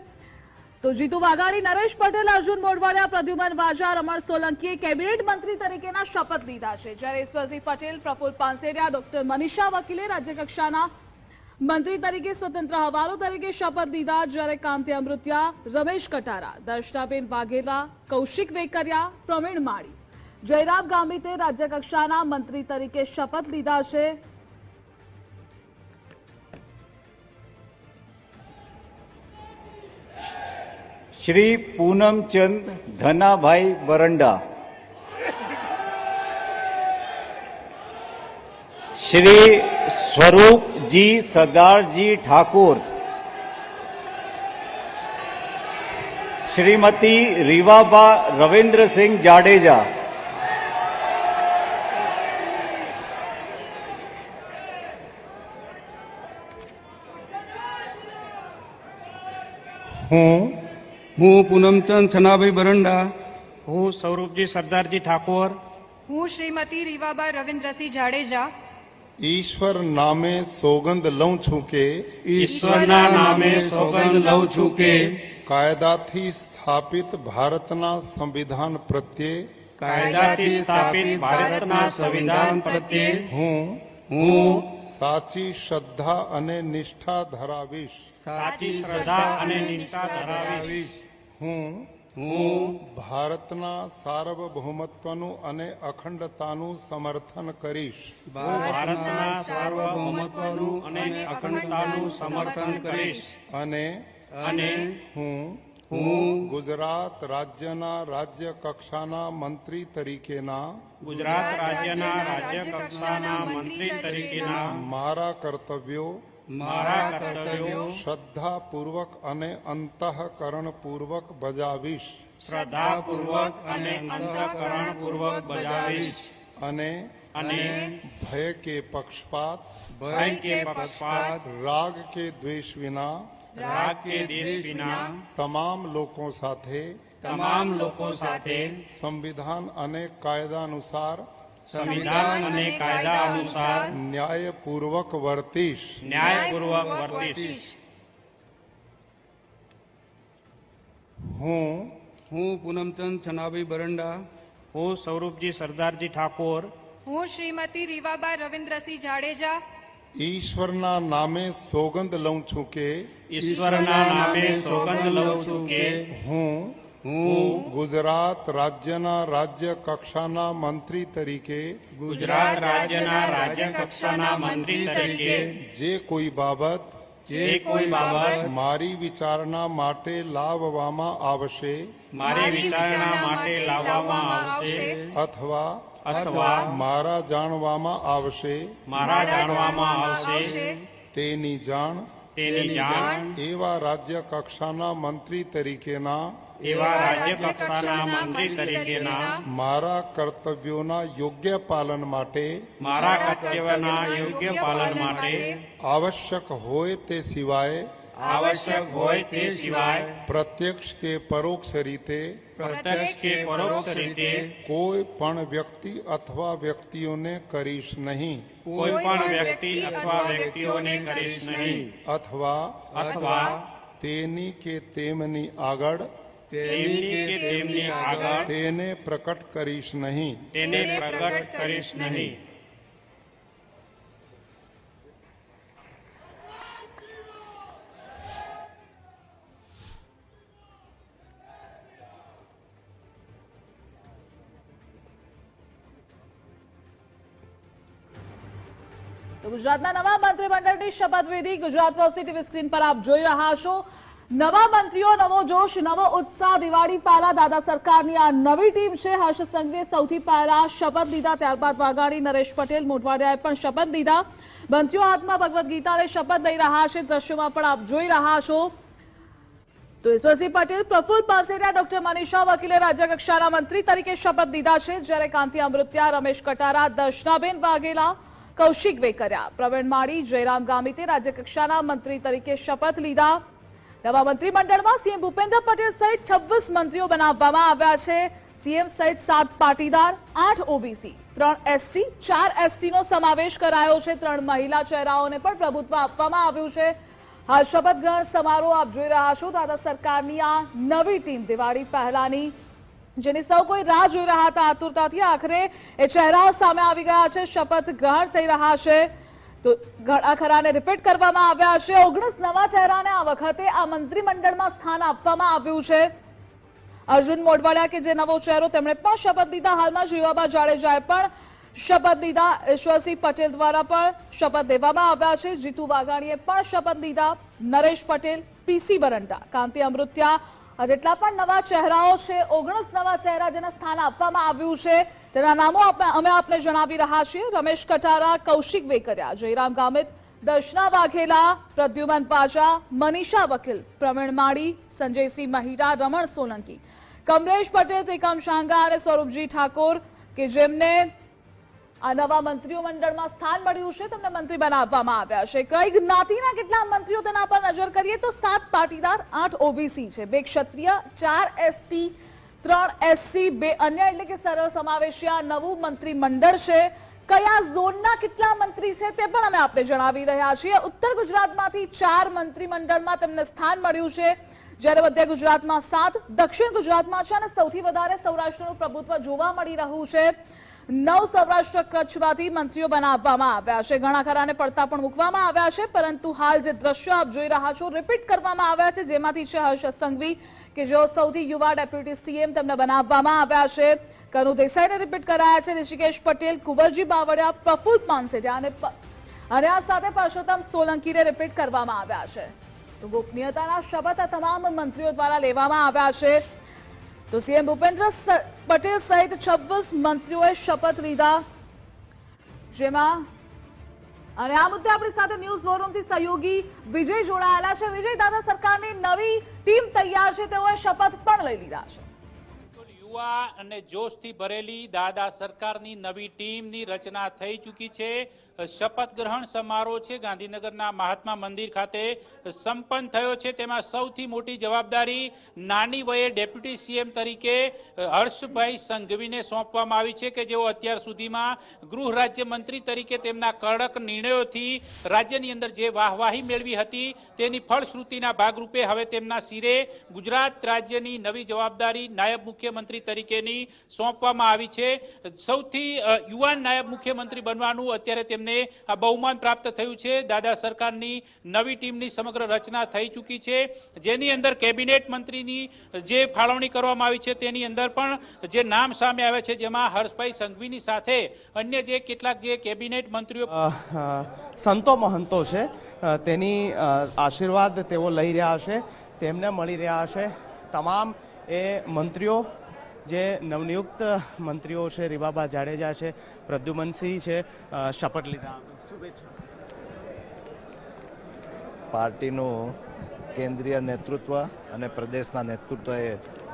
તો જીતુ વાઘાણી, નરેશ પટેલ, અર્જુન મોઢવાડિયા, પ્રદ્યુમન વાજા, રમણ સોલંકીએ કેબિનેટ મંત્રી તરીકેના શપથ લીધા છે. જ્યારે ઈશ્વરસિંહ પટેલ, પ્રફુલ્લ પાનસેરિયા, ડોક્ટર મનીષા વકીલે રાજ્યકક્ષાના મંત્રી તરીકે, સ્વતંત્ર હવાલો તરીકે શપથ લીધા. જ્યારે કાંતિ અમૃતિયા, રમેશ કટારા, દર્શનાબેન વાઘેલા, કૌશિક વેકરિયા, પ્રવીણ માળી, જયરામ ગામિતે રાજ્યકક્ષાના મંત્રી તરીકે શપથ લીધા છે. શ્રી પૂનમચંદ ધનાભાઈ બરંડા, શ્રી સ્વરૂપજી સરદારજી ઠાકોર, શ્રીમતી રીવાબા રવિન્દ્રસિંહ જાડેજા, હું પૂનમચંદ છનાભાઈ બરંડા, હું સ્વરૂપજી સરદારજી ઠાકોર, હું શ્રીમતી રીવાબા રવિન્દ્રસિંહ જાડેજા ઈશ્વર નામે સોગંદ લઉં છું કે ઈશ્વરના નામે સોગંદ લઉં છું કે કાયદાથી સ્થાપિત ભારતના સંવિધાન પ્રત્યે કાયદાથી સ્થાપિત ભારતના સંવિધાન પ્રત્યે હું સાચી શ્રદ્ધા અને નિષ્ઠા ધરાવીશ. સાચી શ્રદ્ધા અને નિષ્ઠા ધરાવીશ. હું ભારતના સાર્વભૌમત્વનું અને અખંડતાનું સમર્થન કરીશ. ભારતના સાર્વભૌમત્વનું અને અખંડતાનું સમર્થન કરીશ. અને હું ગુજરાત રાજ્યના રાજ્ય કક્ષાના મંત્રી તરીકેના ગુજરાત રાજ્યના રાજ્ય કક્ષાના મંત્રી તરીકેના મારા કર્તવ્યો મારા કર્તવ્યો શ્રદ્ધાપૂર્વક અને અંતઃકરણપૂર્વક બજાવીશ શ્રદ્ધાપૂર્વક અને અંતઃકરણપૂર્વક બજાવીશ અને ભય કે પક્ષપાત રાગ કે દ્વેષ વિના તમામ લોકો સાથે સંવિધાન અને કાયદા અનુસાર ન્યાયપૂર્વક વર્તીશ હું પૂનમચંદ છનાભાઈ બરંડા, હું સ્વરૂપજી સરદારજી ઠાકોર, હું શ્રીમતી રીવાબા રવિન્દ્રસિંહ જાડેજા ઈશ્વરના નામે સોગંદ લઉં છું કે ઈશ્વરના નામે સોગંદ લઉં છું કે હું ગુજરાત રાજ્યના રાજ્ય કક્ષાના મંત્રી તરીકે ગુજરાત રાજ્યના રાજ્ય કક્ષાના મંત્રી તરીકે જે કોઈ બાબત મારી વિચારણા માટે લાવવામાં આવશે અથવા મારા જાણવામાં આવશે તેની જાણ એવા રાજ્ય કક્ષાના મંત્રી તરીકેના મારા કર્તવ્યોના યોગ્ય પાલન માટે આવશ્યક હોય તે સિવાય પ્રત્યક્ષ કે પરોક્ષ રીતે કોઈ પણ વ્યક્તિ અથવા વ્યક્તિઓને કરીશ નહીં અથવા તેની કે તેમની આગળ તેને પ્રકટ કરીશ નહીં તો ગુજરાતના નવા મંત્રીમંડળની શપથવિધિ ગુજરાત ફર્સ્ટ ટીવી સ્ક્રીન પર આપ જોઈ રહ્યા છો. નવા મંત્રીઓ, નવો જોશ, નવો ઉત્સાહ. દિવાળી પહેલા દાદા સરકારની આ નવી ટીમ છે. હર્ષ સંઘવીએ સૌથી પહેલા શપથ લીધા, ત્યારબાદ વાઘાણી, નરેશ પટેલ, મોઢવાડિયાએ પણ શપથ લીધા. મંત્રીઓ હાથમાં ભગવદ્ ગીતાને શપથ લઈ રહ્યા છે. દ્રશ્યોમાં પણ આપ જોઈ રહ્યા છો. તો ઈશ્વરસિંહ પટેલ, પ્રફુલ્લ પાસેરિયા, ડોક્ટર મનીષા વકીલે રાજ્ય કક્ષાના મંત્રી તરીકે શપથ લીધા છે, જ્યારે કાંતિ અમૃત્યા, રમેશ કટારા, દર્શનાબેન વાઘેલા, કૌશિક વેકરિયા, પ્રવીણ માળી, જયરામ ગામિતે રાજ્ય કક્ષાના મંત્રી તરીકે શપથ લીધા. નવા મંત્રીમંડળમાં સીએમ ભૂપેન્દ્ર પટેલ સહિત 26 મંત્રીઓ બનાવવામાં આવ્યા છે. સીએમ સહિત 7 પાટીદાર, 8 ઓબીસી, 3 એસસી, 4 એસટીનો સમાવેશ કરાયો છે. 3 મહિલા ચહેરાઓને પણ પ્રભુત્વ આપવામાં આવ્યું છે. હાલ શપથ ગ્રહણ સમારોહ આપ જોઈ રહ્યા છો. દાદા સરકારની આ નવી ટીમ દિવાળી પહેલાની, જેની સૌ કોઈ રાહ જોઈ રહ્યા હતા આતુરતાથી, આખરે એ ચહેરાઓ સામે આવી ગયા છે. શપથ ગ્રહણ થઈ રહ્યા છે. તો ઘણા ખરાને રિપીટ કરવામાં આવ્યા છે. 19 નવા ચહેરાને આ વખતે આ મંત્રીમંડળમાં સ્થાન આપવામાં આવ્યું છે. અર્જુન મોઢવાડિયા, કે જે નવો ચહેરો, તેમણે પણ શપથ લીધા. હાલમાં રીવાબા જાડેજાએ પણ શપથ લીધા. ઈશ્વરસિંહ પટેલ દ્વારા પણ શપથ લેવામાં આવ્યા છે. જીતુ વાઘાણીએ પણ શપથ લીધા. નરેશ પટેલ, પીસી બરંડા, કાંતિ અમૃત્યા, જેટલા પણ નવા ચહેરાઓ છે, 19 નવા ચહેરા જેને સ્થાન આપવામાં આવ્યું છે, તેના નામો અમે આપને જણાવી રહ્યા છીએ. રમેશ કટારા, કૌશિક વેકરિયા, જયરામ ગામિત, દર્શના વાઘેલા, પ્રદ્યુમન પાજા, મનીષા વકીલ, પ્રવીણ માળી, સંજયસિંહ મહિડા, રમણ સોલંકી, કમલેશ પટેલ, ત્રિકમ શાંગા અને સ્વરૂપજી ઠાકોર, કે જેમને આ નવા મંત્રીઓ મંડળમાં સ્થાન મળ્યું છે, તેમને મંત્રી બનાવવામાં આવ્યા છે. કઈ જ્ઞાતિના કેટલા મંત્રીઓ, તેના પર નજર કરીએ તો 7 પાટીદાર, 8 ઓબીસી છે, 2 ક્ષત્રિય, 4 એસટી, 3 એસસી, 2 અન્ય, એટલે કે સરળ સમાવેશિયા નવું મંત્રીમંડળ છે. કયા ઝોનના કેટલા મંત્રી છે તે પણ અમે આપને જણાવી રહ્યા છીએ. ઉત્તર ગુજરાતમાંથી 4 મંત્રીમંડળમાં તેમને સ્થાન મળ્યું છે, જ્યારે મધ્ય ગુજરાતમાં 7, દક્ષિણ ગુજરાતમાં છે, અને સૌથી વધારે સૌરાષ્ટ્રનું પ્રભુત્વ જોવા મળી રહ્યું છે. 9 સૌરાષ્ટ્ર કચ્છમાંથી મંત્રીઓ બનાવવામાં આવ્યા છે. ઘણા ખરાને પડતા પણ મૂકવામાં આવ્યા છે, પરંતુ હાલ જે દ્રશ્યો આપ જોઈ રહ્યા છો રિપીટ કરવામાં આવ્યા છે, જેમાંથી છે હર્ષ સંઘવી, કે જેઓ સૌથી યુવા ડેપ્યુટી સીએમ, તેમને બનાવવામાં આવ્યા છે. કનુ દેસાઈને રિપીટ કરાયા છે. ઋષિકેશ પટેલ, કુંવરજી બાવળિયા, પ્રફુલ્લ પાનસેરિયા અને આ સાથે પરસોત્તમ સોલંકીને રિપીટ કરવામાં આવ્યા છે. તો ગોપનીયતાના શપથ આ તમામ મંત્રીઓ દ્વારા લેવામાં આવ્યા છે. તો સીએમ ભૂપેન્દ્ર પટેલ સહિત 26 મંત્રીઓએ શપથ લીધા, જેમાં અને આ મુદ્દે આપણી સાથે ન્યૂઝ વોરરૂમથી સહયોગી વિજય જોડાયેલા છે. વિજય, દાદા સરકારની નવી ટીમ તૈયાર છે, તેઓએ શપથ પણ લઈ લીધા છે. યુવા અને જોશથી ભરેલી દાદા સરકારની નવી ટીમની રચના થઈ ચૂકી છે. શપથ ગ્રહણ સમારોહ છે ગાંધીનગરના મહાત્મા મંદિર ખાતે સંપન્ન થયો છે. તેમાં સૌથી મોટી જવાબદારી નાની વયે ડેપ્યુટી સીએમ તરીકે હર્ષભાઈ સંઘવીને સોંપવામાં આવી છે કે જેઓ અત્યાર સુધીમાં ગૃહ રાજ્યમંત્રી તરીકે તેમના કડક નિર્ણયોથી રાજ્યની અંદર જે વાહવાહી મેળવી હતી તેની ફળશ્રુતિના ભાગરૂપે હવે તેમના શિરે ગુજરાત રાજ્યની નવી જવાબદારી નાયબ મુખ્યમંત્રી તરીકેની સોંપવામાં આવી છે. સૌથી યુવાન નાયબ મુખ્યમંત્રી બનવાનું અત્યારે તેમને આ બહુમાન પ્રાપ્ત થયું છે. દાદા સરકારની નવી ટીમની સમગ્ર રચના થઈ ચૂકી છે, જેની અંદર કેબિનેટ મંત્રીની જે ફાળવણી કરવામાં આવી છે તેની અંદર પણ જે નામ સામે આવે છે, જેમાં હર્ષભાઈ સંઘવીની સાથે અન્ય જે કેટલાક જે કેબિનેટ મંત્રીઓ સંતો મહંતો છે તેની આશીર્વાદ તેઓ લઈ રહ્યા છે, તેમને મળી રહ્યા છે. તમામ એ મંત્રીઓ જે નવનિયુક્ત મંત્રીઓ છે, રીવાબા જાડેજા છે, પ્રદ્યુમનસિંહ છે, શપથ લીધા. શુભેચ્છા. પાર્ટીનું કેન્દ્રીય નેતૃત્વ અને પ્રદેશના નેતૃત્વએ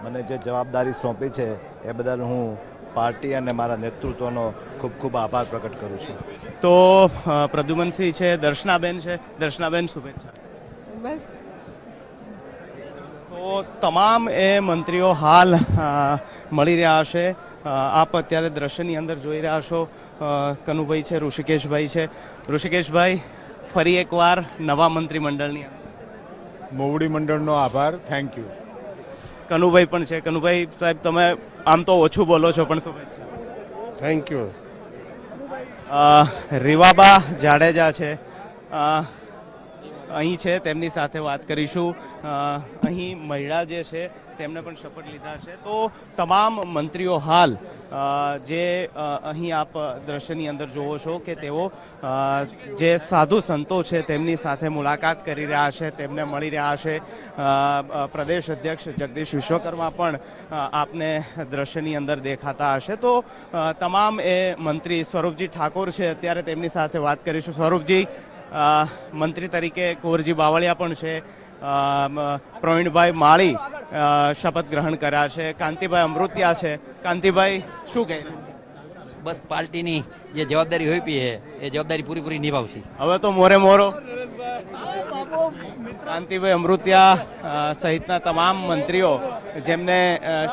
મને જે જવાબદારી સોંપી છે એ બદલ હું પાર્ટી અને મારા નેતૃત્વનો ખૂબ ખૂબ આભાર પ્રકટ કરું છું. તો પ્રદ્યુમનસિંહ છે, દર્શનાબેન છે. દર્શનાબેન, શુભેચ્છા. બસ તો તમામ એ મંત્રીઓ હાલ મળી રહ્યા છે. આપ અત્યારે દ્રશ્યની અંદર જોઈ રહ્યા છો. કનુભાઈ છે, ઋષિકેશભાઈ છે. ઋષિકેશભાઈ, ફરી એકવાર નવા મંત્રીમંડળની મોવડી મંડળનો આભાર. Thank you. કનુભાઈ પણ છે. કનુભાઈ સાહેબ, તમે આમ તો ઓછું બોલો છો પણ શુભેચ્છા. Thank you. રીવાબા જાડેજા છે, અહીં છે, તેમની સાથે વાત કરીશું. અહીં મહિલા જે છે તેમને પણ શપથ લીધા છે. તો તમામ મંત્રીઓ હાલ જે અહીં આપ દ્રશ્યની અંદર જોવો છો કે તેઓ જે સાધુ સંતો છે તેમની સાથે મુલાકાત કરી રહ્યા છે, તેમને મળી રહ્યા છે. પ્રદેશ અધ્યક્ષ જગદીશ વિશ્વકર્મા પણ આપને દ્રશ્યની અંદર દેખાતા હશે. તો તમામ એ મંત્રી સ્વરૂપજી ઠાકોર છે, અત્યારે તેમની સાથે વાત કરીશું. સ્વરૂપજી, મંત્રી તરીકે કુંવરજી બાવળિયા પણ છે. પ્રવીણભાઈ માળી શપથ ગ્રહણ કર્યા છે. કાંતિભાઈ અમૃતિયા છે. કાંતિભાઈ, શું કહે? બસ પાર્ટીની જે જવાબદારી હોય છે એ જવાબદારી પૂરી નિભાવશે. હવે તો મોરે મોરો. કાંતિભાઈ અમૃતિયા સહિતના તમામ મંત્રીઓ જેમને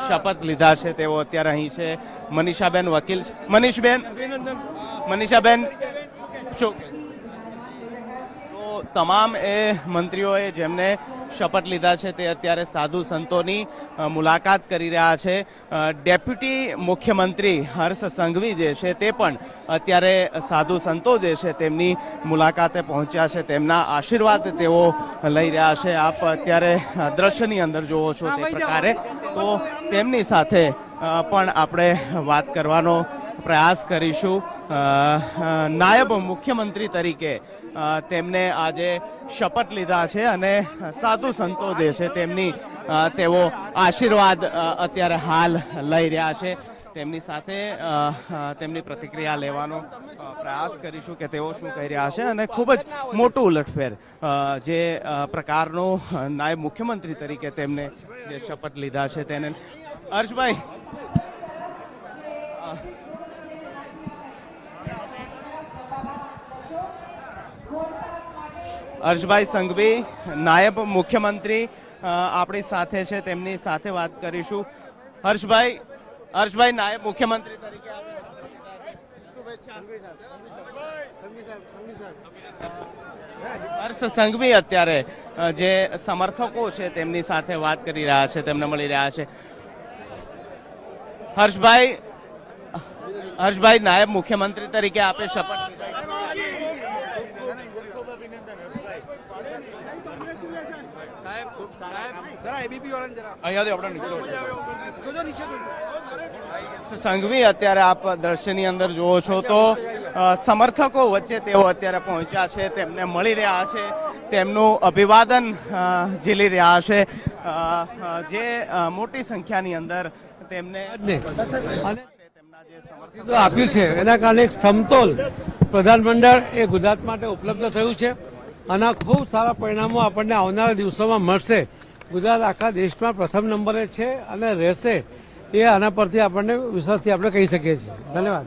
શપથ લીધા છે તેઓ અત્યારે અહીં છે. મનીષાબેન વકીલ છે. મનીષાબેન, શું? તમામ એ મંત્રીઓએ જેમને શપથ લીધા છે તે અત્યારે સાધુ સંતોની મુલાકાત કરી રહ્યા છે. ડેપ્યુટી મુખ્યમંત્રી હર્ષ સંઘવી જે છે તે પણ અત્યારે સાધુ સંતો જે છે તેમની મુલાકાતે પહોંચ્યા છે. તેમના આશીર્વાદ તેઓ લઈ રહ્યા છે. આપ અત્યારે દ્રશ્યની અંદર જોવો છો તે પ્રકારે. તો તેમની સાથે પણ આપણે વાત કરવાનો પ્રયાસ કરીશું. નાયબ મુખ્યમંત્રી તરીકે તેમને આજે શપથ લીધા છે અને સાધુ સંતો જે છે તેમની તેઓ આશીર્વાદ અત્યારે હાલ લઈ રહ્યા છે. તેમની સાથે તેમની પ્રતિક્રિયા લેવાનો પ્રયાસ કરીશું કે તેઓ શું કહી રહ્યા છે. અને ખૂબ જ મોટું ઉલટફેર જે પ્રકારનો નાયબ મુખ્યમંત્રી તરીકે તેમને જે શપથ લીધા છે તેને. હર્ષભાઈ, હર્ષભાઈ સંઘવી નાયબ મુખ્યમંત્રી આપણી સાથે છે, તેમની સાથે વાત કરીશું. હર્ષભાઈ નાયબ મુખ્યમંત્રી તરીકે હર્ષ સંઘવી અત્યારે જે સમર્થકો છે તેમની સાથે વાત કરી રહ્યા છે, તેમને મળી રહ્યા છે. હર્ષભાઈ નાયબ મુખ્યમંત્રી તરીકે આપે શપથ લીધા. સંઘવી અત્યારે આપ દ્રશ્યની અંદર જુઓ છો તો સમર્થકો વચ્ચે તેઓ અત્યારે પહોંચ્યા છે, તેમને મળી રહ્યા છે, તેમનું અભિવાદન ઝીલી રહ્યા છે. જે મોટી સંખ્યાની અંદર તેમને આપ્યું છે એના કારણે એક સમતોલ પ્રધાનમંડળ એ ગુજરાત માટે ઉપલબ્ધ થયું છે અને ખૂબ સારા પરિણામો આપણને આવનારા દિવસોમાં મળશે. ગુજરાત આખા દેશમાં પ્રથમ નંબરે છે અને રહેશે એ આના પરથી આપણને વિશ્વાસથી આપણે કહી શકીએ છીએ. ધન્યવાદ.